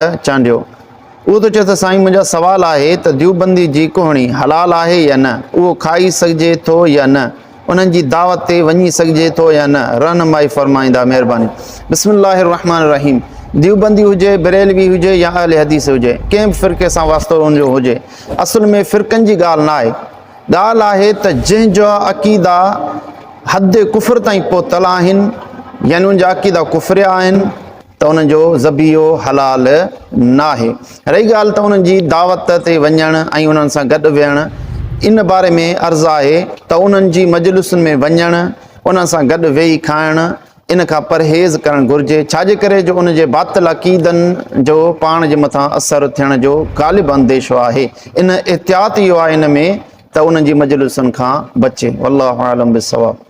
चांडियो। उहो त चए त साईं मुंहिंजा सवाल आहे त देवबंदी जी कोहणी हलाल आहे या न, उहो खाई सघिजे थो या न, उन्हनि जी दावत ते वञी सघिजे थो या न, रहनुमाई फरमाईंदा महिरबानी। बिस्मिल्लाहिर रहमानिर रहीम। देवबंदी हुजे, बरेलवी हुजे या अहले हदीस हुजे, कंहिं बि फ़िरक़े सां वास्तो हुनजो हुजे, असुल में फ़िरक़नि जी ॻाल्हि न आहे। ॻाल्हि आहे त जंहिंजा अक़ीदा हद कुफ़र ताईं पहुतल आहिनि, यानी उनजा अक़ीदा कुफ़रिया आहिनि, त उन्हनि जो ज़बियो हलाल न आहे। रही ॻाल्हि त उन्हनि जी दावत ते वञणु ऐं उन्हनि सां गॾु विहणु, इन बारे में अर्ज़ु आहे त उन्हनि जी मजलिसुनि में वञणु, उन्हनि सां गॾु वेही खाइणु, इन खां परहेज़ करणु घुरिजे। छाजे करे जो उन जे बातिल अक़ीदनि जो पाण जे मथां असरु थियण जो ग़ालिब अंदेशो आहे। इन एहतियात इहो आहे इन में त उन्हनि जी मजलिसुनि खां बचे। वल्लाहु आलम बिस्सवाब।